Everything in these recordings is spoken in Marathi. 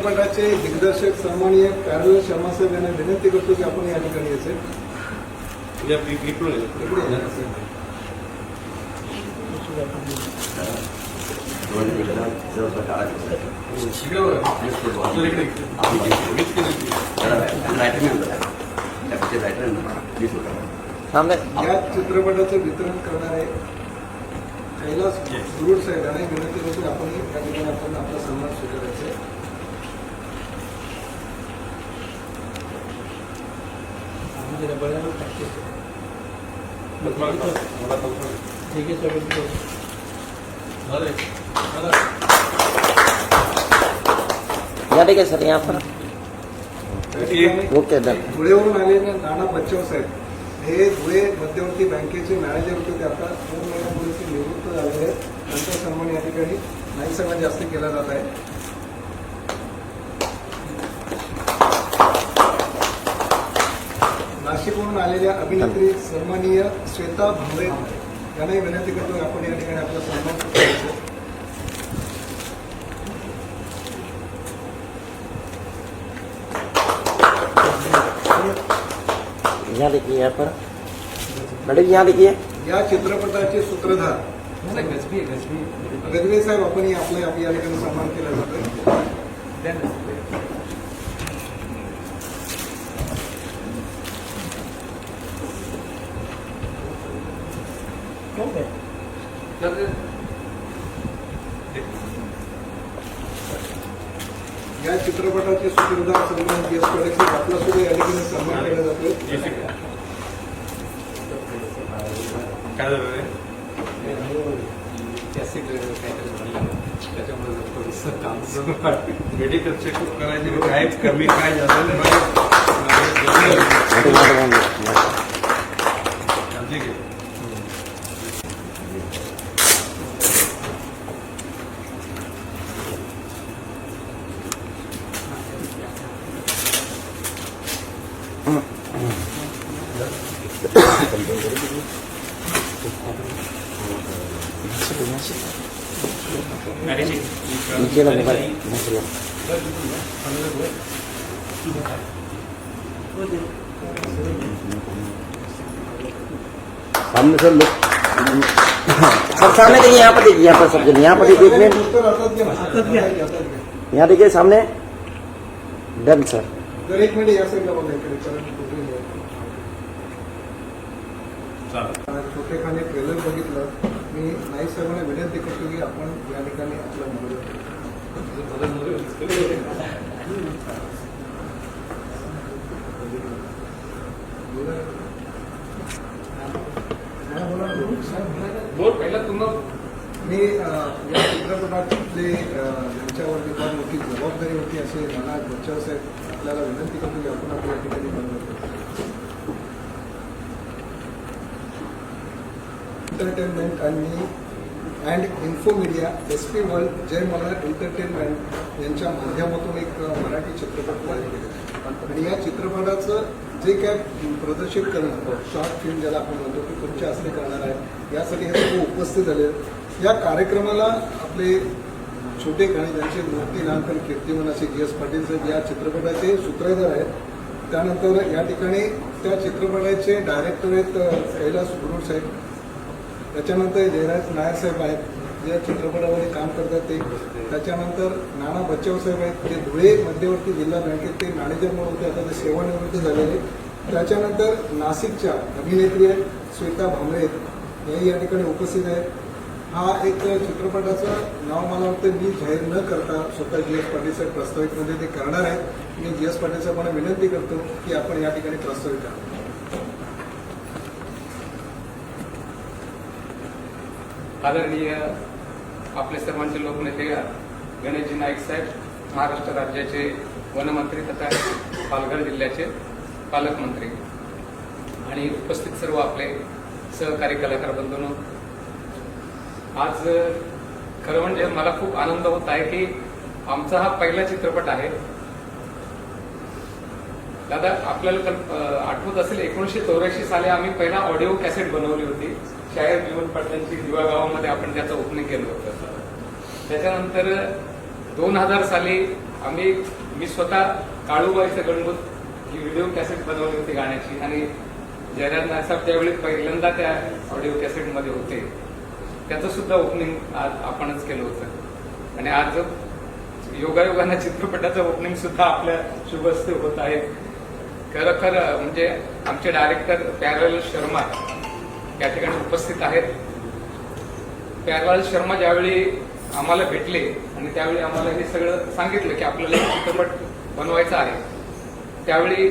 चित्रपटाचे दिग्दर्शक सन्माननीय कार्ल शर्मा साहेब यांना विनंती करतो की आपण या ठिकाणी यायचे. या चित्रपटाचं वितरण करणारे कैलास गुरुड साहेब यांना विनंती करतो आपण या ठिकाणी आपण आपला सन्मान स्वीकारायचा आहे. ठीक है सर, यहाँ पर ओके डन. धुळेवरून आलेले नाना बच्चाव साहेब हे धुळे मध्यवर्ती बँकेचे मॅनेजर होते. ते आता 2 महिन्यापूर्वी ते निवृत्त झालेले आहेत. त्यांचा सन्मान या ठिकाणी नाईक साहेबांच्या हस्ते केला जात आहे. नाशिकवरून आलेल्या अभिनेत्री सन्माननीय श्वेता भांबरे यांनाही विनंती करतो आपण या ठिकाणी आपला सन्मान करायचा. यहाँ देखिए, यहाँ पर मैडम यहाँ देखिए. या चित्रपटाचे सूत्रधार गजबे साहेब आपण आपला या ठिकाणी सन्मान केला जातो. या चित्रपटाचे सूत्रधार सन्मान जी एस पाटील आपला सुद्धा या ठिकाणी सन्मान केला जातो. त्याच्यामध्ये थोडंसं काम मेडिकल चेकअप करायचे काय कमी काय झालं नीचे ना मोबाइल सामने सर लोग सर सामने देखिए, यहाँ पर देखिए, यहाँ पर सब जन यहाँ पर देखिए. एक मिनट यहाँ देखिए सामने. Done sir. तर एक मिनिट या साईडला बघायकडे छोटेखाने ट्रेलर बघितलं. मी नाईक साहेबांना विनंती करतो की आपण या ठिकाणी आपलं मदत मी या चित्रपटातले ज्यांच्यावरती फार मोठी जबाबदारी होती असे नाना बच्चाव साहेब आपल्याला विनंती करतो की आपण आपल्या या ठिकाणी मदत entertainment and info media SP world Jai Malhar entertainment यांच्या माध्यमातून एक मराठी चित्रपट तयार केला आणि या चित्रपटाचं जे काय प्रदर्शित करणं शॉर्ट फिल्म ज्याला आपण म्हणतो की तुमच्या हस्ते करणार आहे यासाठी हे सर्व उपस्थित झाले. या कार्यक्रमाला आपले छोटे खाणे ज्यांचे मूर्ती लहानपण कीर्तिमान असे GS पाटील साहेब या चित्रपटाचे सूत्रधार आहेत. त्यानंतर या ठिकाणी त्या चित्रपटाचे डायरेक्टर आहेत कैलास गुरुड साहेब. त्याच्यानंतर जयराज नायर साहेब आहेत जे चित्रपटामध्ये काम करतात ते. त्याच्यानंतर नाना बच्चाव साहेब आहेत जे धुळे मध्यवर्ती जिल्हा बँकेत ते मॅनेजर म्हणून होते, आता ते सेवानिवृत्त झालेले. त्याच्यानंतर नाशिकच्या अभिनेत्री आहेत श्वेता भांबरे हेही या ठिकाणी उपस्थित आहेत. हा एक चित्रपटाचं नाव मला वाटतं मी जाहीर न करता स्वतः GS पाटील साहेब प्रस्तावितमध्ये ते करणार आहेत. मी GS पाटील साहेबांना विनंती करतो की आपण या ठिकाणी प्रस्तावित करा. आदरणीय आपले सर्वांचे लोकनेते गणेशजी नाईक साहेब, महाराष्ट्र राज्याचे वनमंत्री तथा पालघर जिल्ह्याचे पालकमंत्री आणि उपस्थित सर्व आपले सहकारी कलाकार बंधूंनो, आज खरं म्हणजे मला खूप आनंद होत आहे की आमचा हा पहिला चित्रपट आहे. दादा, आपल्याला आठवत असेल 1984 साली आम्ही पहिला ऑडिओ कॅसेट बनवली होती. शाहीर जीवन पाटलांची दिवा गावामध्ये आपण त्याचं ओपनिंग केलं होतं. त्याच्यानंतर 2000 साली मी स्वतः काळूबाईचं गणगोत ही व्हिडिओ कॅसेट बनवली होती गाण्याची, आणि जयराज नायसाहेब त्यावेळी पहिल्यांदा त्या ऑडिओ कॅसेटमध्ये होते. त्याचं सुद्धा ओपनिंग आज आपणच केलं होतं, आणि आज योगायोगानं चित्रपटाचं ओपनिंग सुद्धा आपल्या शुभस्ते होत आहे. खरोखर म्हणजे आमचे डायरेक्टर प्यारलाल शर्मा या ठिकाणी उपस्थित आहेत. प्यारलाल शर्मा ज्यावेळी आम्हाला भेटले आणि त्यावेळी आम्हाला हे सगळं सांगितलं की आपल्याला एक चित्रपट बनवायचा आहे, त्यावेळी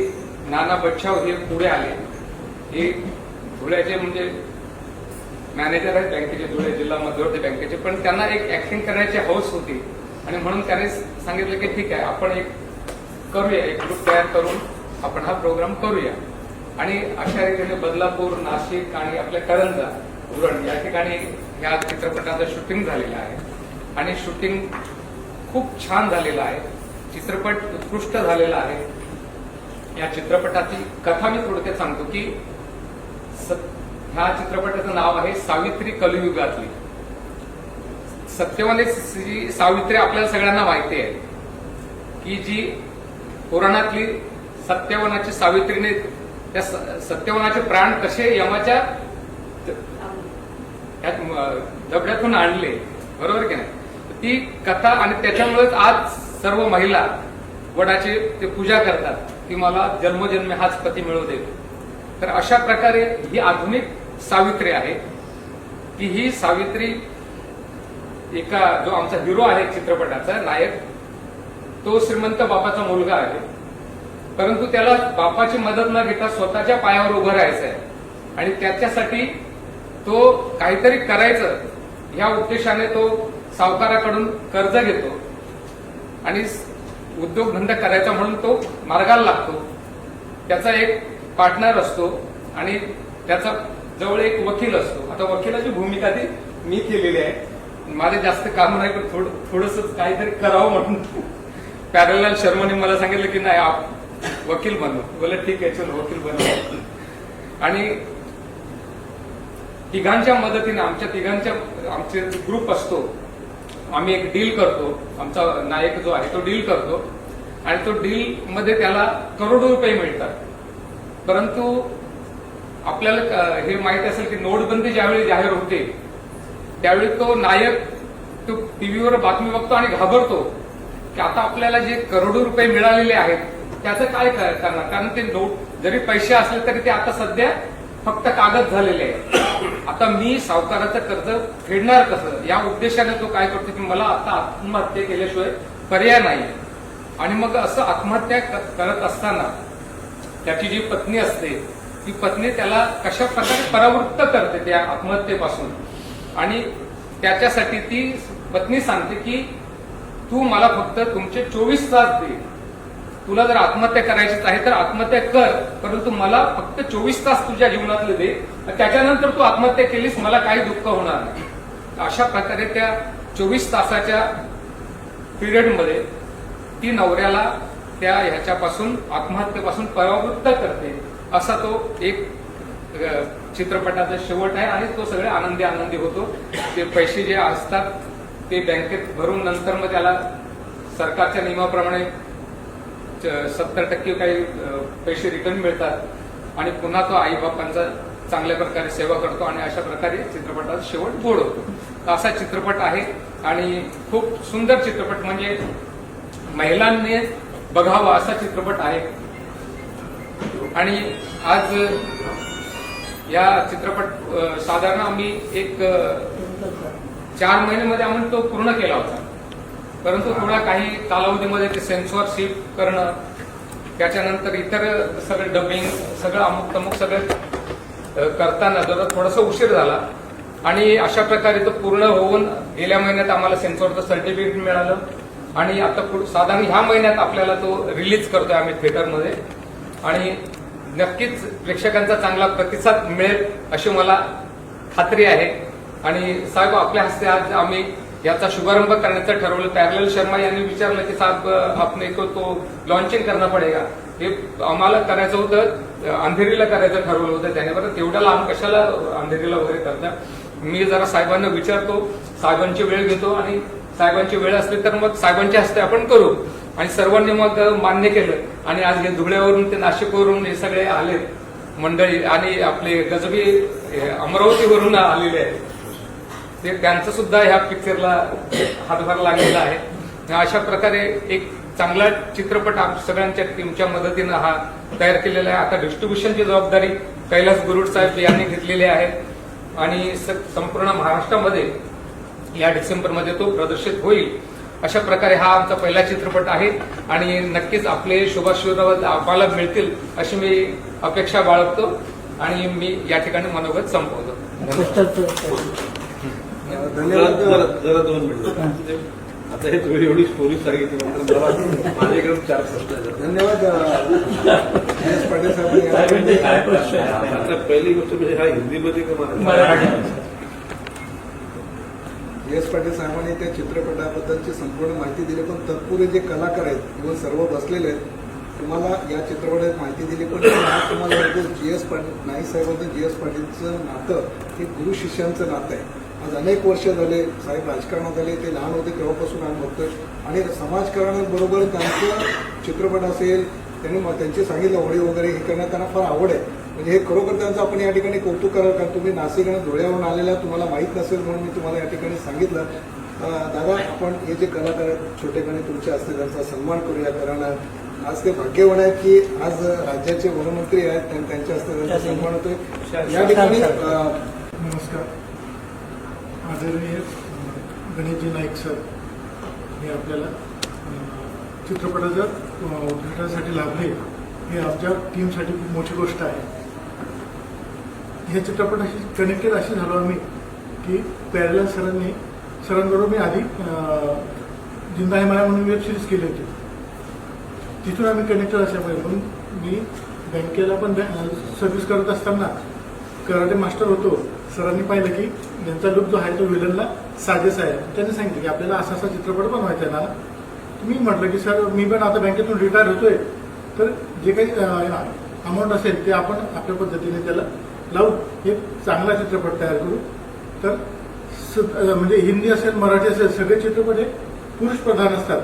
नाना बच्छाव हे पुढे आले. हे धुळ्याचे म्हणजे मॅनेजर आहेत बँकेचे, धुळे जिल्हा मध्यवर्ती बँकेचे, पण त्यांना एक ऍक्टिंग करण्याची हौस होती, आणि म्हणून त्याने सांगितलं की ठीक आहे, आपण एक करूया, एक ग्रुप तयार करून आपण हा प्रोग्राम करूया. आणि अशा रीतीने बदलापूर, नाशिक आणि आपल्या करंजा, उरण या ठिकाणी या चित्रपटाचं शूटिंग झालेलं आहे, आणि शूटिंग खूप छान झालेलं आहे. चित्रपट उत्कृष्ट झालेला आहे. या चित्रपटाची कथा मी थोडक्यात सांगतो की ह्या चित्रपटाचं नाव आहे सावित्री कलियुगातली. सत्यवान सावित्री आपल्याला सगळ्यांना माहिती आहे की जी पुराणातली सत्यवानाची सावित्रीने त्या सत्यवानाचे प्राण कसे यमाच्या दबड्यातून आणले, बरोबर की नाही. ती कथा, आणि त्याच्यामुळेच आज सर्व महिला वडाची ते पूजा करतात की मला जन्मोजन्मी हाच पती मिळू दे. तर अशा प्रकारे ही आधुनिक सावित्री आहे की ही सावित्री एका जो आमचा हिरो आहे चित्रपटाचा नायक, तो श्रीमंत बापाचा मुलगा आहे, परंतु त्याला बापाची मदत न घेता स्वतःच्या पायावर उभं राहायचं आहे, आणि त्याच्यासाठी तो काहीतरी करायचं ह्या उद्देशाने तो सावकाराकडून कर्ज घेतो आणि उद्योगधंदा करायचा म्हणून तो मार्गाला लागतो. त्याचा एक पार्टनर असतो आणि त्याचा जवळ एक वकील असतो. आता वकिलाची भूमिका ती मी केलेली आहे, माझे जास्त काम नाही, पण थोडस काहीतरी करावं म्हणून प्यारलाल शर्माने मला सांगितलं की नाही वकील बनव. बोला ठीक आहे, चल वकील बनव. आणि तिघांच्या मदतीने आमचे ग्रुप असतो, आम्ही एक डील करतो. आमचा नायक जो आहे तो डील करतो, आणि तो डील मध्ये त्याला करोडो रुपये मिळतात. परंतु आपल्याला हे माहित असेल की नोटबंदी ज्यावेळी जाहीर होते त्यावेळी तो नायक तो टीव्हीवर बातमी बघतो आणि घाबरतो की आता आपल्याला जे करोडो रुपये मिळालेले आहेत त्याचं काय करणार, कारण ते नोट जरी पैसे असले तरी ते आता सध्या फक्त कागद झालेले आहे. आता मी सावकाराचं कर्ज फेडणार कसं, या उद्देशाने तो काय करतो की मला आता आत्महत्या केल्याशिवाय पर्याय नाही. आणि मग असं आत्महत्या करत असताना त्याची जी पत्नी असते ती पत्नी त्याला कशा प्रकारे परावृत्त करते त्या आत्महत्येपासून, आणि त्याच्यासाठी ती पत्नी सांगते की तू मला फक्त तुमचे 24 तास दे, तुला जर आत्महत्या करायचीच आहे तर आत्महत्या कर, परंतु मला फक्त 24 तास तुझ्या जीवनातले दे, त्याच्यानंतर तू आत्महत्या केलीस मला काही दुःख होणार नाही. अशा प्रकारे त्या 24 तासाच्या पिरियडमध्ये ती नवऱ्याला त्या ह्याच्यापासून आत्महत्येपासून परावृत्त करते. असा तो एक चित्रपटाचा शेवट आहे, आणि तो सगळे आनंदी होतो. ते पैसे जे असतात ते बँकेत भरून नंतर मग त्याला सरकारच्या नियमाप्रमाणे 70% काही पैसे रिटर्न मिळतात, आणि पुन्हा तो आई बापांचा चांगल्या प्रकारे सेवा करतो, आणि अशा प्रकारे चित्रपटाचा शेवट गोड होतो. असा चित्रपट आहे, आणि खूप सुंदर चित्रपट, म्हणजे महिलांनी बघावा असा चित्रपट आहे. आणि आज या चित्रपट साधारण आम्ही एक 4 महिन्यामध्ये आम्ही तो पूर्ण केला होता, परंतु थोडा काही कालावधीमध्ये ते सेन्सॉरशिप करणं, त्याच्यानंतर इतर सगळं डबिंग सगळं अमुक तमुक सगळं करताना जरा थोडासा उशीर झाला, आणि अशा प्रकारे तो पूर्ण होऊन गेल्या महिन्यात आम्हाला सेन्सॉरचं सर्टिफिकेट मिळालं, आणि आता साधारण ह्या महिन्यात आपल्याला तो रिलीज करतोय आम्ही थिएटरमध्ये, आणि नक्कीच प्रेक्षकांचा चांगला प्रतिसाद मिळेल अशी मला खात्री आहे. आणि साहेब आपल्या हस्ते आज आम्ही याचा शुभारंभ करण्याचं ठरवलं. प्यारलाल शर्मा यांनी विचारलं की साहेब आपण तो लॉन्चिंग करणं पडेगा, हे आम्हाला करायचं होतं, अंधेरीला करायचं ठरवलं होतं त्याने. बरं तेवढ्या लांब कशाला अंधेरीला वगैरे करता, मी जरा साहेबांना विचारतो, साहेबांची वेळ घेतो, आणि साहेबांची वेळ असली तर मग साहेबांच्या हस्ते आपण करू. आणि सर्वांनी मग मान्य केलं आणि आज हे धुळ्यावरून ते नाशिकवरून हे सगळे आले मंडळी आणि आपले गजबी अमरावतीवरून आलेले आहेत. ते त्यांचं सुद्धा ह्या पिक्चरला हातभार लागलेला आहे. अशा प्रकारे एक चांगला चित्रपट सगळ्यांच्या टीमच्या मदतीनं हा तयार केलेला आहे. आता डिस्ट्रीब्युशनची जबाबदारी कैलास गुरुड साहेब यांनी घेतलेली आहे आणि संपूर्ण महाराष्ट्रामध्ये या डिसेंबरमध्ये तो प्रदर्शित होईल. अशा प्रकारे हा आमचा पहिला चित्रपट आहे आणि नक्कीच आपले शुभाशीर्वाद आम्हाला मिळतील अशी मी अपेक्षा बाळगतो आणि मी या ठिकाणी मनोगत संपवतो. धन्यवाद. जरा 2 मिनिटं. आता हे तुम्ही एवढी स्टोरी सांगितली नंतर मला माझ्याकडे 4 प्रश्न आहेत. धन्यवाद DS पाटील साहेबांनी आता पहिली गोष्ट म्हणजे हा हिंदीमध्ये का मराठी? DS पाटील साहेबांनी त्या चित्रपटाबद्दलची संपूर्ण माहिती दिली, पण तत्पूर्वी जे कलाकार आहेत किंवा सर्व बसलेले आहेत तुम्हाला या चित्रपटात माहिती दिली. पण आज तुम्हाला GS पाटील नाईक साहेबांचं GS पाटीलचं नातं हे गुरु शिष्यांचं नातं आहे. आज अनेक वर्ष झाले साहेब राजकारणात आले, ते लहान होते तेव्हापासून आम्ही बघतोय आणि समाजकारणाबरोबर त्यांचं चित्रपट असेल त्यांची सांगितलं होळी वगैरे हे करण्यात त्यांना फार आवड आहे. म्हणजे हे खरोखर त्यांचं आपण या ठिकाणी कौतुक करावं, कारण तुम्ही नाशिक आणि धुळ्यावरून आलेला तुम्हाला माहीत नसेल म्हणून मी तुम्हाला या ठिकाणी सांगितलं. दादा, आपण हे जे कलाकार आहेत छोटेपणे तुमचे असते त्यांचा सन्मान करूया, कारण आज ते भाग्यवान आहेत की आज राज्याचे वनमंत्री आहेत आणि त्यांच्या हस्ते त्यांचा सन्मान होतोय या ठिकाणी. नमस्कार. आदरणीय गणेशजी नाईक सर हे आपल्याला चित्रपटाच्या उद्घाटनासाठी लाभले हे आमच्या टीमसाठी खूप मोठी गोष्ट आहे. हे चित्रपटाशी कनेक्टेड असे झालो आम्ही की पॅरलल सरांबरोबर मी आधी जिंदा है माया म्हणून वेब सिरीज केली होती. तिथून आम्ही कनेक्टेड असल्यामुळे म्हणून मी बँकेला पण सर्व्हिस करत असताना कराटे मास्टर होतो. सरांनी पाहिलं की त्यांचा लुक जो आहे तो विलनला साजेस आहे. त्यांनी सांगितलं की आपल्याला असा असा चित्रपट बनवायचा आहे ना. मी म्हटलं की सर मी पण आता बँकेतून रिटायर होतोय, तर जे काही अमाऊंट असेल ते आपण आपल्या पद्धतीने त्याला लावून एक चांगला चित्रपट तयार करू. तर म्हणजे हिंदी असेल मराठी असेल सगळे चित्रपट हे पुरुष प्रधान असतात,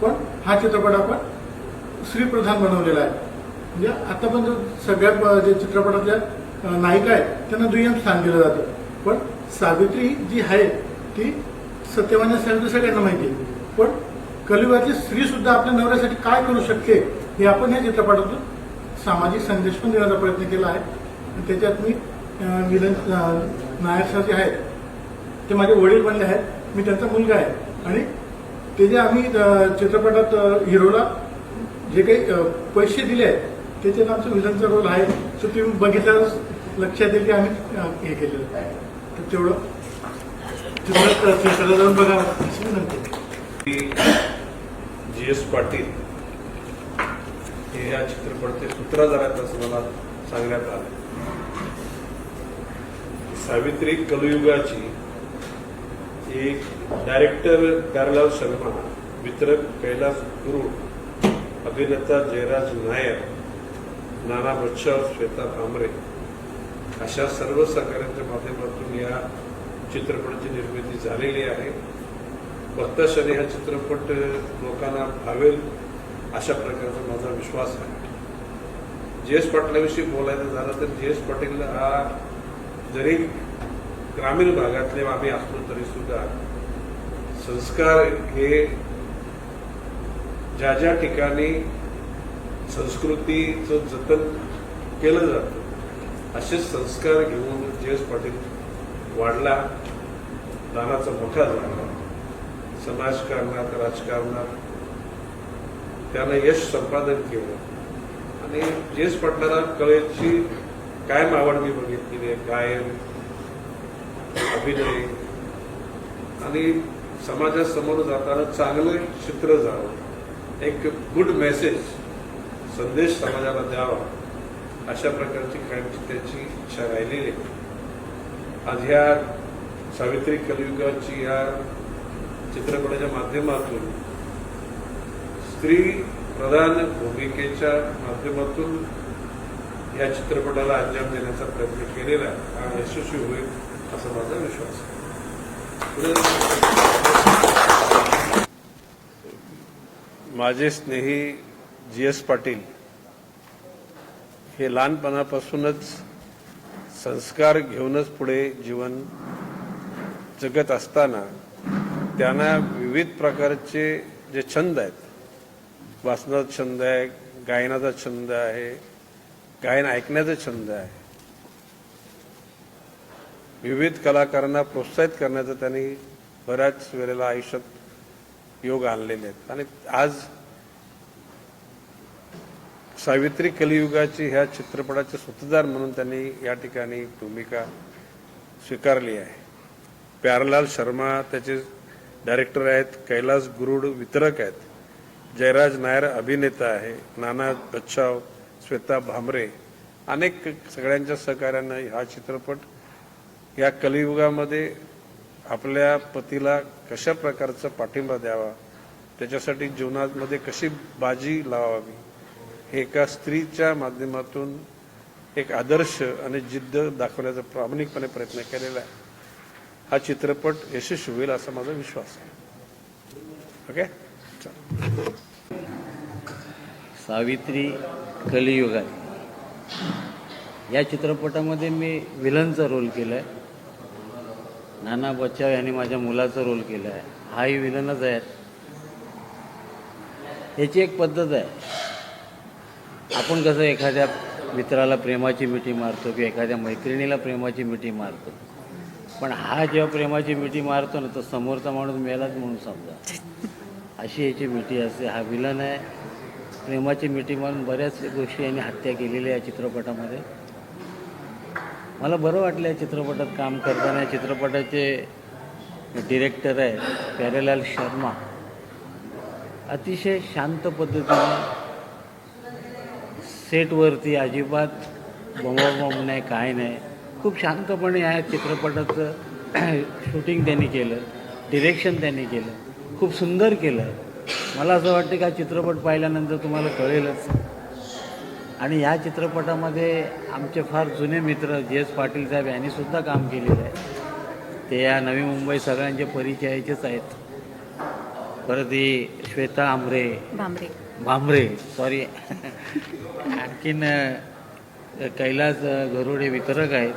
पण हा चित्रपट आपण स्त्री प्रधान बनवलेला आहे. म्हणजे आतापर्यंत सगळ्यात जे चित्रपटातल्या नायिका आहेत त्यांना दुय्यम स्थान दिलं जातं, पण सावित्री जी आहे ती सत्यवान सावित्री सगळ्यांना माहिती आहे. पण कलियुगातली स्त्री सुद्धा आपल्या नवऱ्यासाठी काय करू शकते हे आपण या चित्रपटातून सामाजिक संदेश पण देण्याचा प्रयत्न केला आहे. आणि त्याच्यात मी विलन नायक सर जे आहेत ते माझे वडील बनले आहेत, मी त्यांचा मुलगा आहे. आणि ते जे आम्ही चित्रपटात हिरोला जे काही पैसे दिले आहेत त्याच्यात आमचं विलनचा रोल आहे. तो तुम्ही बघितल्यावर लक्षात येईल की आम्ही हे केलेलं आहे. तर तेवढं चित्रपट जाऊन बघा अशी विनंती. GS पाटील हे या चित्रपटाचे सूत्रधार आहेत असं मला सांगण्यात आलं. सावित्री कलयुगाची एक डायरेक्टर प्यारलाल शर्मा, वितरक कैलास गुरुड, अभिनेता जयराज नायर, नाना बच्चर, श्वेता कांबरे अशा सर्व सहकार्यांच्या माध्यमातून या चित्रपटाची निर्मिती झालेली आहे. बघता क्षणी हा चित्रपट लोकांना भावेल अशा प्रकारचा माझा विश्वास आहे. GS पाटलाविषयी बोलायचं झालं तर GS पाटील हा जरी ग्रामीण भागातले आम्ही असलो तरी सुद्धा संस्कार हे ज्या ज्या ठिकाणी संस्कृतीचं जतन केलं जातं असे संस्कार घेऊन GS पाटील वाढला, दानाचा मोठा झाला. समाजकारणात राजकारणात त्यानं यश संपादन केलं आणि GS पाटलाला कलेची कायम आवड मी बघितलेली आहे. गायन, अभिनय आणि समाजासमोर जाताना चांगलं चित्र जावं, एक गुड मेसेज संदेश समाजाला द्यावा अशा प्रकारची कायमची त्याची इच्छा राहिलेली आहे. आज ह्या सावित्री कलयुगाची या चित्रपटाच्या माध्यमातून स्त्री प्रधान भूमिकेच्या माध्यमातून या चित्रपटाला अंजाम देण्याचा प्रयत्न केलेला हा यशस्वी होईल असा माझा विश्वास आहे. माझे स्नेही GS पाटील हे लहानपणापासूनच संस्कार घेऊनच पुढे जीवन जगत असताना त्यांना विविध प्रकारचे जे छंद आहेत, वाचनाचा छंद आहे, गायनाचा छंद आहे, गायन ऐकण्याचा छंद आहे, विविध कलाकारांना प्रोत्साहित करण्याचा त्यांनी बऱ्याच वेळेला आयुष्यात योग आणलेले आहेत. आणि आज सावित्री कलियुगाची ह्या चित्रपटाचे सूत्रधार म्हणून त्यांनी या ठिकाणी भूमिका स्वीकारली आहे. प्यारलाल शर्मा त्याचे डायरेक्टर आहेत, कैलास गुरुड वितरक आहेत, जयराज नायर अभिनेता आहे, नाना बच्छाव, श्वेता भामरे, अनेक सगळ्यांच्या सहकार्यानं हा चित्रपट या कलियुगामध्ये आपल्या पतीला कशा प्रकारचा पाठिंबा द्यावा, त्याच्यासाठी जीवनामध्ये कशी बाजी लावावी, हे एका स्त्रीच्या माध्यमातून एक आदर्श आणि जिद्द दाखवण्याचा प्रामाणिकपणे प्रयत्न केलेला आहे. हा चित्रपट यशस्वी होईल असा माझा विश्वास आहे. ओके, सावित्री कलियुगात या चित्रपटामध्ये मी विलनचा रोल केला आहे. नाना बच्चाव यांनी माझ्या मुलाचा रोल केला आहे. हाही विलनच आहे. याची एक पद्धत आहे. आपण कसं एखाद्या मित्राला प्रेमाची मिठी मारतो किंवा एखाद्या मैत्रिणीला प्रेमाची मिठी मारतो, पण हा जेव्हा प्रेमाची मिठी मारतो ना, तो समोरचा माणूस मेलाच म्हणून समजा, अशी याची मिठी असते. हा विलन आहे. प्रेमाची मिठी मारून बऱ्याच गोष्टी यांनी हत्या केलेल्या या चित्रपटामध्ये. मला बरं वाटलं या चित्रपटात काम करताना. या चित्रपटाचे डिरेक्टर आहेत प्यारेलाल शर्मा. अतिशय शांत पद्धतीने सेटवरती अजिबात बॉम्ब नाही, काय नाही, खूप शांतपणे या चित्रपटाचं शूटिंग त्यांनी केलं, डिरेक्शन त्यांनी केलं, खूप सुंदर केलं. मला असं वाटतं की हा चित्रपट पाहिल्यानंतर तुम्हाला कळेलच. आणि या चित्रपटामध्ये आमचे फार जुने मित्र GS पाटील साहेब यांनीसुद्धा काम केलेलं आहे. ते या नवी मुंबई सगळ्यांचे परिचयाचेच आहेत. परत ही श्वेता भामरे सॉरी आणखीन कैलास गरुडे वितरक आहेत,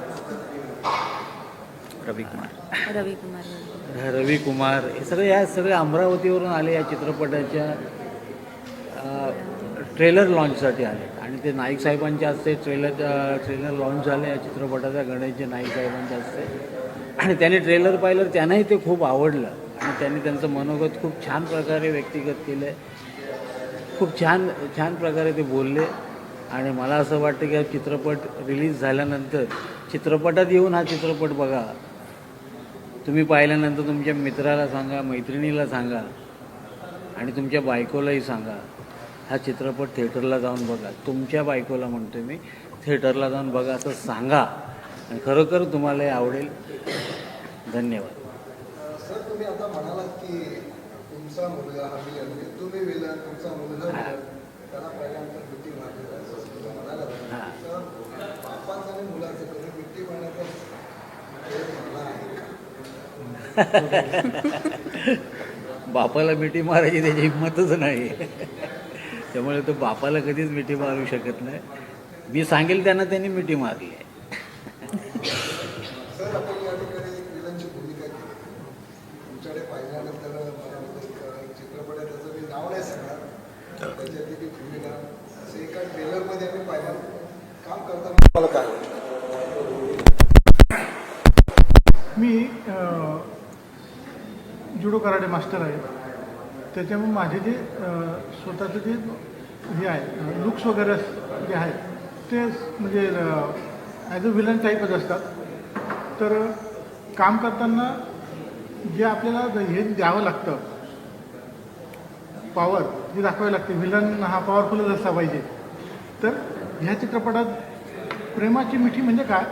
रवी कुमार, हे सगळे या सगळे अमरावतीवरून आले. या चित्रपटाच्या ट्रेलर लॉन्चसाठी आले आणि ते नाईक साहेबांच्या हस्ते ट्रेलर लॉन्च झालं या चित्रपटाचा, गणेशजी नाईक साहेबांच्या हस्ते. आणि त्यांनी ट्रेलर पाहिलं, त्यांनाही ते खूप आवडलं आणि त्यांनी त्यांचं मनोगत खूप छान प्रकारे व्यक्तिगत केलं आहे. खूप छान प्रकारे ते बोलले. आणि मला असं वाटतं की हा चित्रपट रिलीज झाल्यानंतर चित्रपटात येऊन हा चित्रपट बघा. तुम्ही पाहिल्यानंतर तुमच्या मित्राला सांगा, मैत्रिणीला सांगा आणि तुमच्या बायकोलाही सांगा, हा चित्रपट थिएटरला जाऊन बघा. तुमच्या बायकोला म्हणतो मी, थिएटरला जाऊन बघा असं सांगा आणि खरोखर तुम्हाला हे आवडेल. धन्यवाद. सर, तुम्ही आता म्हणालात की तुमचा मुलगा हा विलन, तुम्ही विलन, तुमचा मुलगा विलन, त्याला पहिल्यांदा मिठी मारली जायचं असं तुम्ही म्हणालात. तर बापाचं आणि मुलाचं कधी मिठी मारण्याचा खेळ मला आहे का? बापाला मिठी मारायची त्याची हिंमतच नाही. त्यामुळे तो बापाला कधीच मिठी मारू शकत नाही. मी सांगेल त्यांना त्यांनी मिठी मारली आहे. सर, आपण या ठिकाणी एक विलनची भूमिका केली. तुमच्याकडे पाहिल्यानंतर मला एक चित्रपट आहे, त्याचं मी नाव नाही सांगणार, त्याच्यातली ती भूमिका असे एका ट्रेलरमध्ये आम्ही पाहिलं. काम करताना मला काय मी जुडो कराटे मास्टर आहे. त्याच्यामुळे माझे जे स्वतःचं जे हे आहे लुक्स वगैरे जे आहेत ते म्हणजे ॲज अ विलन टाईपच असतात. तर काम करताना जे आपल्याला हे द्यावं लागतं, पॉवर जी दाखवावी लागते, विलन हा पॉवरफुलच असला पाहिजे. तर ह्या चित्रपटात प्रेमाची मिठी म्हणजे काय,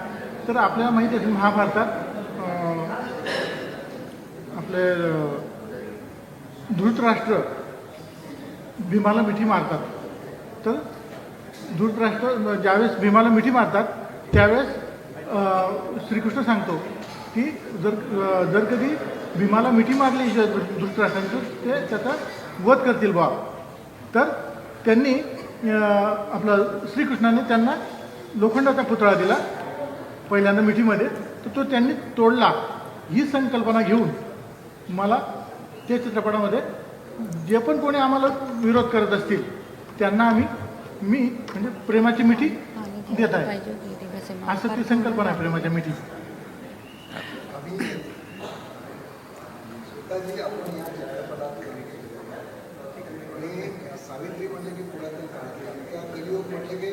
तर आपल्याला माहिती असेल महाभारतात आपले धृतराष्ट्र भीमाला मिठी मारतात. तर धृतराष्ट्र ज्यावेळेस भीमाला मिठी मारतात त्यावेळेस श्रीकृष्ण सांगतो की जर कधी भीमाला मिठी मारली धृतराष्ट्रांचं ते त्याचा वध करतील बा. तर त्यांनी आपलं श्रीकृष्णाने त्यांना लोखंडाचा पुतळा दिला पहिल्यांदा मिठीमध्ये, तर तो त्यांनी तोडला. ही संकल्पना घेऊन मला त्या चित्रपटामध्ये जे पण कोणी आम्हाला विरोध करत असतील त्यांना मी म्हणजे प्रेमाची मिठी देत आहे, असं ती संकल्पना आहे प्रेमाच्या मिठी. स्वतःची आपण या चित्रपटात आणि सावित्री म्हणजे की पुण्यातील काळातली किंवा कलियुग म्हटलं की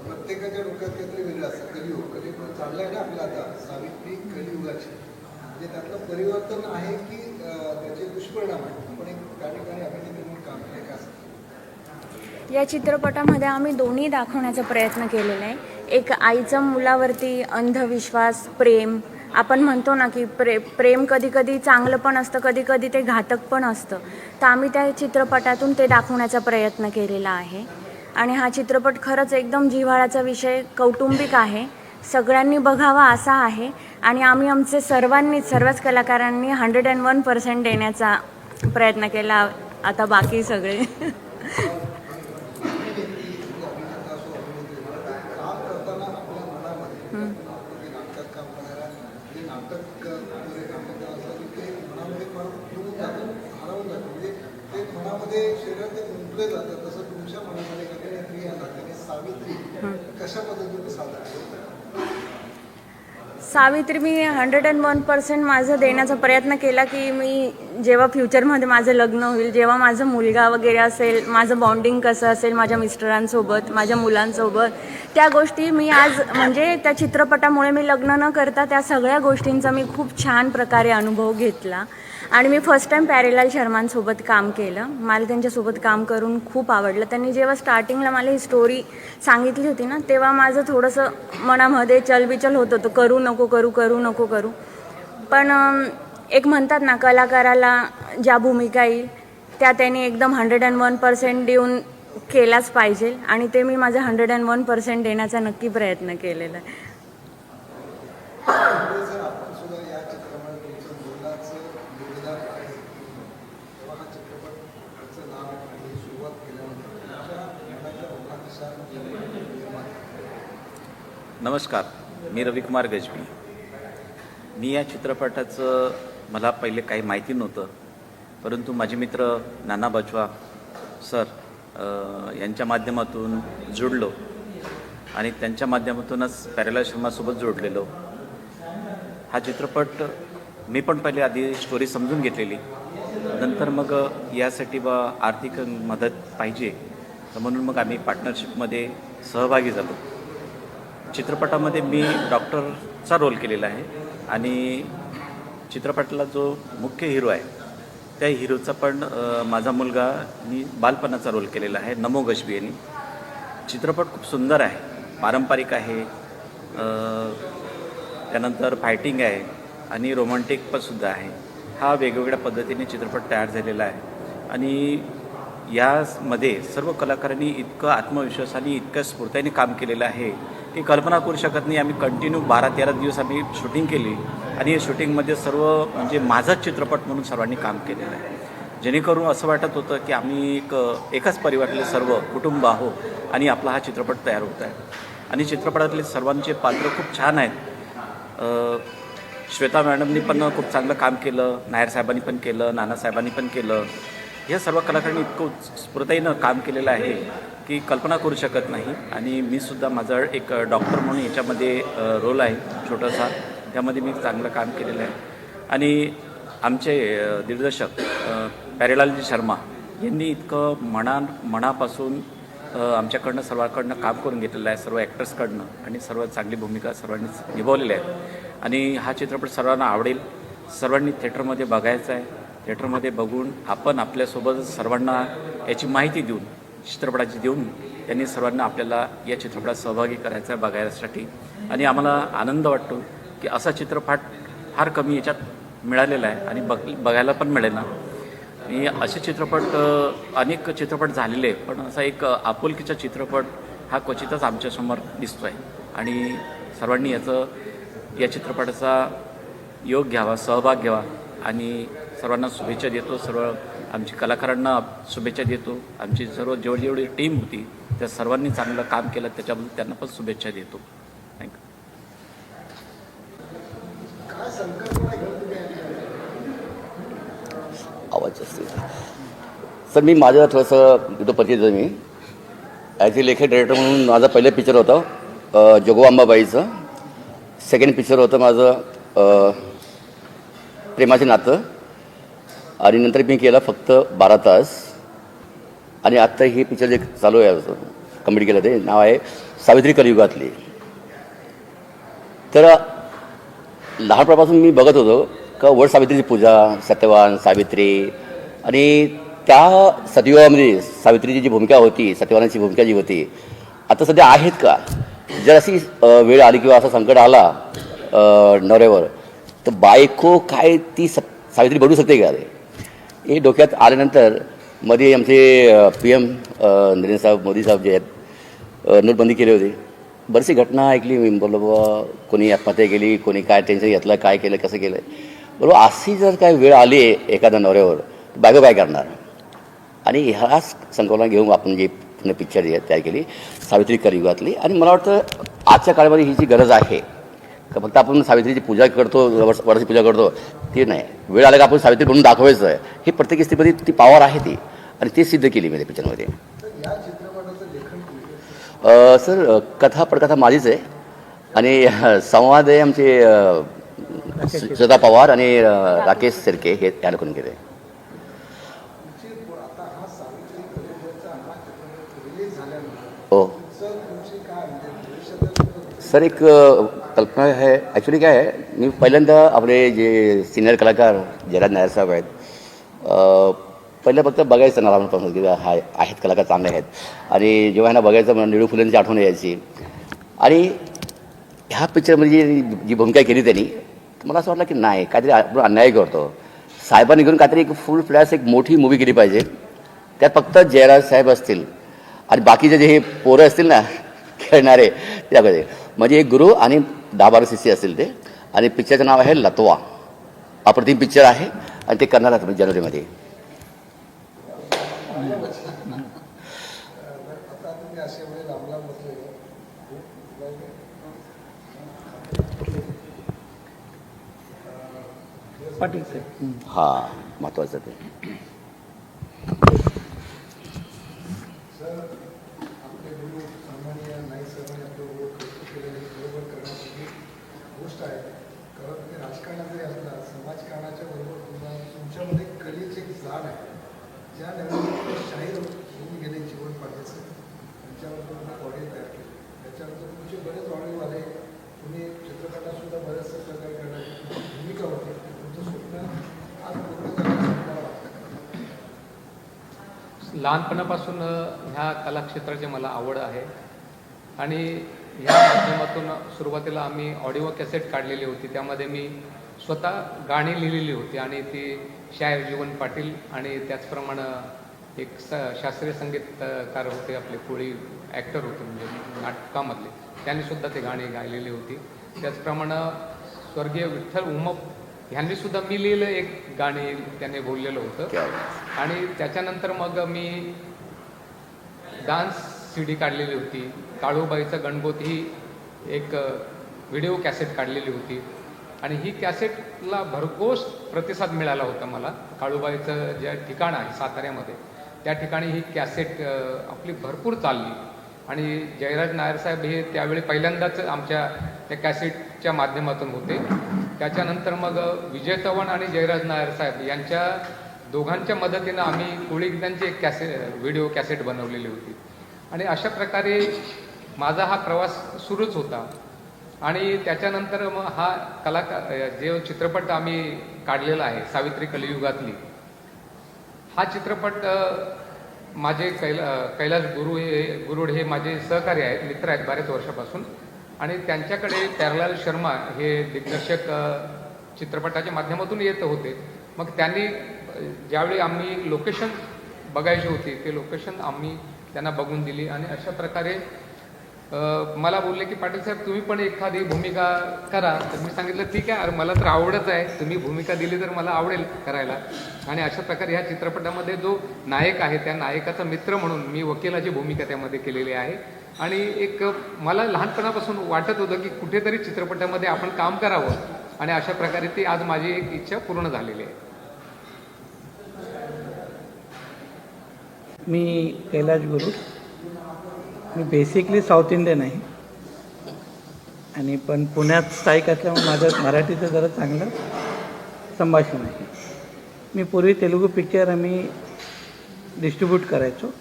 प्रत्येकाच्या डोक्यात काहीतरी वेगळं असतं. कलियुग चाललंय ना आपलं आता, सावित्री कलियुगाची, म्हणजे त्यातलं परिवर्तन आहे की त्याचे दुष्परिणाम आहेत. आपण एक त्या ठिकाणी अभिनेत्री म्हणून काम केलं का? या चित्रपटामध्ये आम्ही दोन्ही दाखवण्याचा प्रयत्न केलेला आहे. एक आईचा मुलावरती अंधविश्वास, प्रेम, आपण म्हणतो ना की प्रेम कधी कधी चांगलं पण असतं, कधी कधी ते घातक पण असतं. तर आम्ही त्या चित्रपटातून ते दाखवण्याचा प्रयत्न केलेला आहे. आणि हा चित्रपट खरंच एकदम जिव्हाळ्याचा विषय, कौटुंबिक आहे, सगळ्यांनी बघावा असा आहे. आणि आम्ही आमचे सर्वच कलाकारांनी 101% देण्याचा प्रयत्न केला. आता बाकी सगळे मनामध्ये शरीरात ते गुंतले जातं. तसं तुमच्या मनामध्ये अभिनेत्री या नात्याने सावित्री कशा पद्धतीने सादर करतात? सावित्री मी 101% माझं देण्याचा प्रयत्न केला की मी जेव्हा फ्युचरमध्ये माझं लग्न होईल, जेव्हा माझा मुलगा वगैरे असेल, माझं बॉन्डिंग कसं असेल माझ्या मिस्टरांसोबत, माझ्या मुलांसोबत, त्या गोष्टी मी आज म्हणजे त्या चित्रपटामुळे मी लग्न न करता त्या सगळ्या गोष्टींचा मी खूप छान प्रकारे अनुभव घेतला. आणि मी फर्स्ट टाईम प्यारेलाल शर्मांसोबत काम केलं. मला त्यांच्यासोबत काम करून खूप आवडलं. त्यांनी जेव्हा स्टार्टिंगला मला ही स्टोरी सांगितली होती ना, तेव्हा माझं थोडंसं मनामध्ये चलबिचल होत होतं, करू नको करू. पण एक म्हणतात ना, कलाकाराला ज्या भूमिका येईल त्या त्यांनी एकदम 101% देऊन केलाच पाहिजे. आणि ते मी माझं 101% देण्याचा नक्की प्रयत्न केलेला आहे. जर आपण सुद्धा या चित्रपटात तुमचं मुलाचं योगदान आहे, तेव्हा हा चित्रपटाचं नाव आणि सुरुवात केल्यानंतर तुमच्या मनाच्या लोकांनुसार नमस्कार, मी रविकुमार गजबी. मी या चित्रपटाचं मला पहिले काही माहिती नव्हतं, परंतु माझे मित्र नाना बजवा सर यांच्या माध्यमातून जोडलो आणि त्यांच्या माध्यमातूनच प्यारेलाल शर्मासोबत जोडलेलो. हा चित्रपट मी पण पहिले आधी स्टोरी समजून घेतलेली, नंतर मग यासाठी आर्थिक मदत पाहिजे तर म्हणून मग आम्ही पार्टनरशिपमध्ये सहभागी झालो. चित्रपटामध्ये मी डॉक्टरचा रोल केलेला आहे आणि चित्रपटाला जो मुख्य हिरो आहे त्या हिरोचा पण माझा मुलगा मी बालपणाचा रोल केलेला आहे, नमो गजबी यांनी. चित्रपट खूप सुंदर आहे, पारंपरिक आहे, त्यानंतर फायटिंग आहे आणि रोमॅन्टिक पण सुद्धा आहे. हा वेगवेगळ्या पद्धतीने चित्रपट तयार झालेला आहे आणि यामध्ये सर्व कलाकारांनी इतकं आत्मविश्वासाने इतकं स्फूर्तीने काम केलेलं आहे की कल्पना करू शकत नाही. आम्ही कंटिन्यू 12-13 दिवस आम्ही शूटिंग केली आणि या शूटिंगमध्ये सर्व म्हणजे माझाच चित्रपट म्हणून सर्वांनी काम केलेलं आहे, जेणेकरून असं वाटत होतं की आम्ही एकाच परिवारातले सर्व कुटुंब आहोत आणि आपला हा चित्रपट तयार होत आहे. आणि चित्रपटातले सर्वांचे पात्र खूप छान आहेत. श्वेता मॅडमनी पण खूप चांगलं काम केलं, नायर साहेबांनी पण केलं, नानासाहेबांनी पण केलं. या सर्व कलाकारांनी इतकं स्फूर्तीनं काम केलेलं आहे की कल्पना करू शकत नाही. आणि मी सुद्धा माझा एक डॉक्टर म्हणून याच्यामध्ये रोल आहे छोटासा, त्यामध्ये मी चांगलं काम केलेलं आहे. आणि आमचे दिग्दर्शक प्यारेलालजी शर्मा यांनी इतकं मनापासून आमच्याकडनं सर्वांकडनं काम करून घेतलेलं आहे, सर्व ॲक्टर्सकडनं, आणि सर्व चांगली भूमिका सर्वांनीच निभावलेल्या आहेत. आणि हा चित्रपट सर्वांना आवडेल, सर्वांनी थिएटरमध्ये बघायचा आहे. थिएटरमध्ये बघून आपण आपल्यासोबत सर्वांना याची माहिती देऊन, चित्रपटाची देऊन त्यांनी सर्वांना आपल्याला या चित्रपटात सहभागी करायचा आहे बघायसाठी. आणि आम्हाला आनंद वाटतो की असा चित्रपट फार कमी याच्यात मिळालेला आहे आणि बघायला पण मिळेल ना. आणि असे चित्रपट अनेक चित्रपट झालेले आहे, पण असा एक आपुलकीचा चित्रपट हा क्वचितच आमच्यासमोर दिसतो आहे. आणि सर्वांनी या चित्रपटाचा योग घ्यावा, सहभाग घ्यावा आणि सर्वांना शुभेच्छा देतो. सर्व आमची कलाकारांना शुभेच्छा देतो. आमची सर्व जेवढी टीम होती त्या सर्वांनी चांगलं काम केलं, त्याच्याबद्दल त्यांना पण शुभेच्छा देतो. थँक्यू. काय संकल्पना घेऊन तुम्ही या ठिकाणी आवाज असते सर. मी माझं थोडंसं इथं परिचित आहे. मी ॲज ए लेखक डायरेक्टर म्हणून माझं पहिलं पिक्चर होतं जोगो अंबाबाईचं. सेकंड पिक्चर होतं माझं प्रेमाचे नातं. आणि नंतर मी केलं फक्त 12 तास. आणि आत्ता हे पिक्चर जे चालू आहे कम्प्लीट केलं ते नाव आहे सावित्री कलियुगातली. तर लहानपणापासून मी बघत होतो का वड सावित्रीची पूजा, सत्यवान सावित्री, आणि त्या सतयुगामध्ये सावित्रीची जी भूमिका होती, सत्यवानाची भूमिका जी होती, आता सध्या आहेत का? जर अशी वेळ आली किंवा असा संकट आला नवऱ्यावर, तर बायको काय ती सावित्री बनवू शकते का? हे डोक्यात आल्यानंतर मध्ये आमचे PM नरेंद्र साहेब मोदी साहेब जे आहेत नोटबंदी केली होती. बरीचशी घटना ऐकली मी. बोललो बाबा कोणी आत्महत्या केली, कोणी काय टेन्शन घेतलं, काय केलं, कसं केलं. बरोबर अशी जर काय वेळ आली एखाद्या नवऱ्यावर, तर बायको काय करणार? आणि ह्याच संकल्पना घेऊन आपण जी पिक्चर जी तयार केली सावित्री कलियुगातली. आणि मला वाटतं आजच्या काळामध्ये ही जी गरज आहे का फक्त आपण सावित्रीची पूजा करतो, वडाची पूजा करतो, ती नाही. वेळ आला का आपण सावित्री बनवून दाखवायचं आहे. ही प्रत्येक स्त्रीमध्ये ती पॉवर आहे ती, आणि ते सिद्ध केली मी त्या पिक्चरमध्ये. तर या चित्रपटाचं लेखन केलं सर कथा पडकथा माझीच आहे. आणि संवाद आहे आमचे श्वेता पवार आणि राकेश सिरके हे त्या लोकांनी केले. आता हा सावित्री कलियुगाचा हा चित्रपट रिलीज झाल्यानंतर हो तुमची काय म्हणजे भविष्यात सर एक कल्पना आहे. ॲक्च्युली काय आहे, मी पहिल्यांदा आपले जे सिनियर कलाकार जयराज नायर साहेब आहेत, पहिलं फक्त बघायचं ना लहानपणापासून की हा आहेत कलाकार चांगले आहेत. आणि जेव्हा ह्यांना बघायचं म्हणून निळू फुलेंची आठवण यायची. आणि ह्या पिक्चरमध्ये जी भूमिका केली त्यांनी, तर मला असं वाटलं की नाही, काहीतरी आपण अन्याय करतो. साहेबांनी घेऊन काहीतरी एक फुल फ्लॅश एक मोठी मूवी केली पाहिजे. त्यात फक्त जयराज साहेब असतील आणि बाकीचे जे हे पोरं असतील ना खेळणारे त्यामध्ये, म्हणजे एक गुरु आणि 10-12 शिष्य असतील ते. आणि पिक्चरचं नाव आहे लतवा. अप्रतिम पिक्चर आहे आणि ते करणार आहेत जानेवारीमध्ये. आता तुम्ही असे वेळी लांब लांब बसले हां महत्त्वाचं ते. सर आपले गुरु सन्माननीय नाईक साहेबांनी आपलं ओळख कौतुक केलेली बरोबर करण्याची गोष्ट आहे. कारण तुम्ही राजकारणात जरी असला, समाजकारणाच्या बरोबर तुमच्यामध्ये कलेची एक जाण आहे. ज्या नवीन शाहीर होऊन गेले जीवन पाठायचं, त्यांच्यावर तुम्ही ऑडिओ तयार केले. त्याच्यानंतर तुमचे बरेच ऑडिओ आले. तुम्ही चित्रपटात सुद्धा बऱ्याचशा प्रकारे करण्याची भूमिका होती. तुमचं स्वप्न आज पूर्ण करण्याचं मला वाटतं. लहानपणापासून ह्या कलाक्षेत्राची मला आवड आहे. आणि ह्या माध्यमातून सुरुवातीला आम्ही ऑडिओ कॅसेट काढलेली होती. त्यामध्ये मी स्वतः गाणी लिहिलेली होती आणि ती शाहीर जीवन पाटील आणि त्याचप्रमाणे एक शास्त्रीय संगीतकार होते, आपले कोळी ॲक्टर होते म्हणजे नाटकामधले, त्यांनी सुद्धा ते गाणी गायलेली होती. त्याचप्रमाणे स्वर्गीय विठ्ठल उमप ह्यांनी सुद्धा मी लिहिलं एक गाणी त्याने बोललेलं होतं. आणि त्याच्यानंतर मग मी डान्स CD काढलेली होती. काळूबाईचा गणगोत ही एक व्हिडिओ कॅसेट काढलेली होती. आणि ही कॅसेटला भरघोस प्रतिसाद मिळाला होता मला. काळूबाईचं जे ठिकाण आहे साताऱ्यामध्ये, त्या ठिकाणी ही कॅसेट आपली भरपूर चालली. आणि जयराज नायर साहेब हे त्यावेळी पहिल्यांदाच आमच्या त्या कॅसेटच्या माध्यमातून होते. त्याच्यानंतर मग विजय चव्हाण आणि जयराज नायर साहेब यांच्या दोघांच्या मदतीनं आम्ही कोळी गीतांची एक व्हिडिओ कॅसेट बनवलेली होती. आणि अशा प्रकारे माझा हा प्रवास सुरूच होता. आणि त्याच्यानंतर मग हा जे चित्रपट आम्ही काढलेला आहे सावित्री कलियुगातली, हा चित्रपट माझे कैलास गुरुड हे माझे सहकारी आहेत, मित्र आहेत बऱ्याच वर्षापासून. आणि त्यांच्याकडे प्यारलाल शर्मा हे दिग्दर्शक चित्रपटाच्या माध्यमातून येत होते. मग त्यांनी ज्यावेळी आम्ही लोकेशन बघायची होती, ते लोकेशन आम्ही त्यांना बघून दिली. आणि अशा प्रकारे मला बोलले की पाटील साहेब तुम्ही पण एखादी भूमिका करा. तर मी सांगितलं ठीक आहे, अरे मला तर आवडत आहे, तुम्ही भूमिका दिली तर मला आवडेल करायला. आणि अशा प्रकारे ह्या चित्रपटामध्ये जो नायक आहे त्या नायकाचा मित्र म्हणून मी वकिलाची भूमिका त्यामध्ये केलेली आहे. आणि एक मला लहानपणापासून वाटत होतं की कुठेतरी चित्रपटामध्ये आपण काम करावं, आणि अशा प्रकारे ती आज माझी एक इच्छा पूर्ण झालेली आहे. मी कैलाश गुरु. मी बेसिकली साऊथ इंडियन आहे आणि पण पुण्यात स्थायिक असल्यामुळे माझं मराठीचं जरा चांगलं संभाषण आहे. मी पूर्वी तेलुगू पिक्चर आम्ही डिस्ट्रीब्यूट करायचो.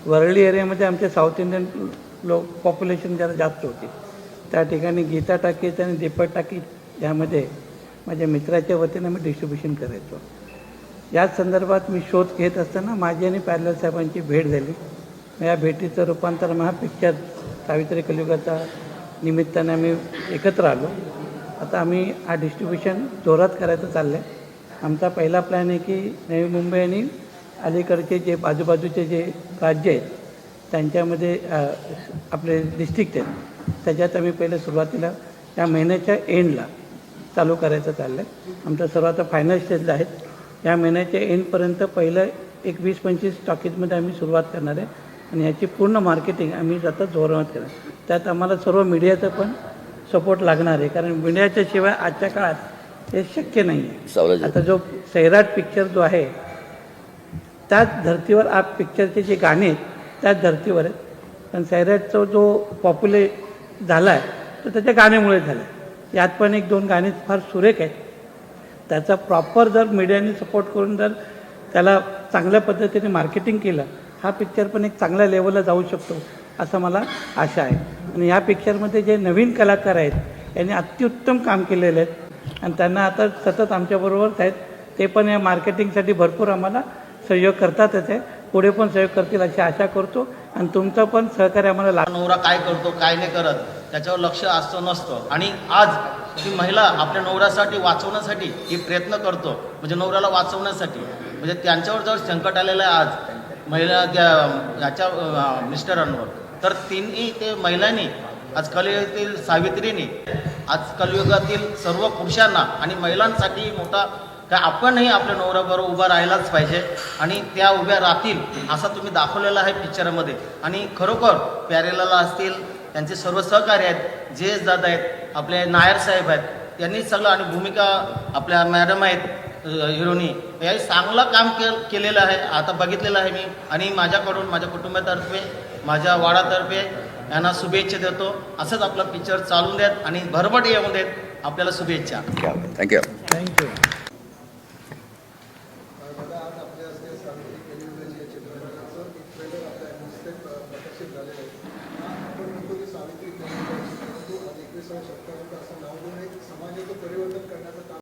वरळी एरियामध्ये आमचे साऊथ इंडियन लोक पॉप्युलेशन जरा जास्त होती. त्या ठिकाणी गीता टाकीज आणि दीपक टाकीज यामध्ये माझ्या मित्राच्या वतीनं मी डिस्ट्रीब्युशन करायचो. याच संदर्भात मी शोध घेत असताना माझी आणि पॅरलल साहेबांची भेट झाली. या भेटीचं रूपांतर हा पिक्चर सावित्री कलियुगाचा निमित्ताने आम्ही एकत्र आलो. आता आम्ही हा डिस्ट्रीब्युशन जोरात करायचं चाललं आहे. आमचा पहिला प्लॅन आहे की नवी मुंबई आणि अलीकडचे जे बाजूबाजूचे जे राज्य आहेत त्यांच्यामध्ये आपले डिस्ट्रिक्ट आहेत त्याच्यात आम्ही पहिले सुरुवातीला या महिन्याच्या एंडला चालू करायचं चाललं आहे. आमचं सर्व आता फायनल स्टेजला आहेत. या महिन्याच्या एंडपर्यंत पहिलं एक 20-25 टॉकीजमध्ये आम्ही सुरुवात करणार आहे आणि याची पूर्ण मार्केटिंग आम्ही आता जोरात करणार. त्यात आम्हाला सर्व मीडियाचा पण सपोर्ट लागणार आहे, कारण मीडियाच्या शिवाय आजच्या काळात हे शक्य नाही आहे. आता जो सैराट पिक्चर जो आहे त्याच धर्तीवर आप पिक्चरचे जे गाणे आहेत त्याच धर्तीवर आहेत. पण सैराटचा जो पॉप्युलर झाला आहे तो त्याच्या गाण्यामुळे झाला आहे. यात पण 1-2 गाणी फार सुरेख आहेत. त्याचा प्रॉपर जर मीडियाने सपोर्ट करून जर त्याला चांगल्या पद्धतीने मार्केटिंग केलं हा पिक्चर पण एक चांगल्या लेवलला जाऊ शकतो असं मला आशा आहे. आणि या पिक्चरमध्ये जे नवीन कलाकार आहेत यांनी अत्युत्तम काम केलेले आहेत आणि त्यांना आता सतत आमच्याबरोबरच आहेत. ते पण या मार्केटिंगसाठी भरपूर आम्हाला सहयोग करतातच आहे. पुढे पण सहयोग करतील अशी आशा करतो आणि तुमचं पण सहकार्य आम्हाला नवरा काय करतो काय नाही करत त्याच्यावर लक्ष असतं नसतं. आणि आज ती महिला आपल्या नवऱ्यासाठी वाचवण्यासाठी ही प्रयत्न करतो, म्हणजे नवऱ्याला वाचवण्यासाठी. म्हणजे त्यांच्यावर जर संकट आलेलं आहे आज महिला त्या याच्या मिस्टरांवर, तर तिन्ही ते महिलांनी आज कलियुगातील सावित्रीने आज कलियुगातील सर्व पुरुषांना आणि महिलांसाठी मोठा काय आपणही आपल्या नवऱ्याबरोबर उभा राहायलाच पाहिजे आणि त्या उभ्या राहतील असा तुम्ही दाखवलेला आहे पिक्चरमध्ये. आणि खरोखर प्यारेलाल असतील त्यांचे सर्व सहकारी आहेत, जे दादा आहेत, आपले नायर साहेब आहेत, त्यांनी सगळं आणि भूमिका आपल्या मॅडम आहेत हिरोनी याही चांगलं काम केलेलं आहे. आता बघितलेलं आहे मी आणि माझ्याकडून माझ्या कुटुंबातर्फे माझ्या वाडातर्फे यांना शुभेच्छा देतो. असंच आपला पिक्चर चालून देत आणि भरभट येऊन देत. आपल्याला शुभेच्छा. थँक्यू. थँक्यू. दादा, आज आपल्या हस्ते सावित्री कलियुगाची या चित्रपटाचं एक ट्रेलर आपल्या नुसते प्रकाशित झालेलं आहे. आपण म्हणतो की सावित्री कलियुगाची, परंतु आज 21व्या शतकामध्ये असं नाव देऊन एक समाजाचं परिवर्तन करण्याचं काम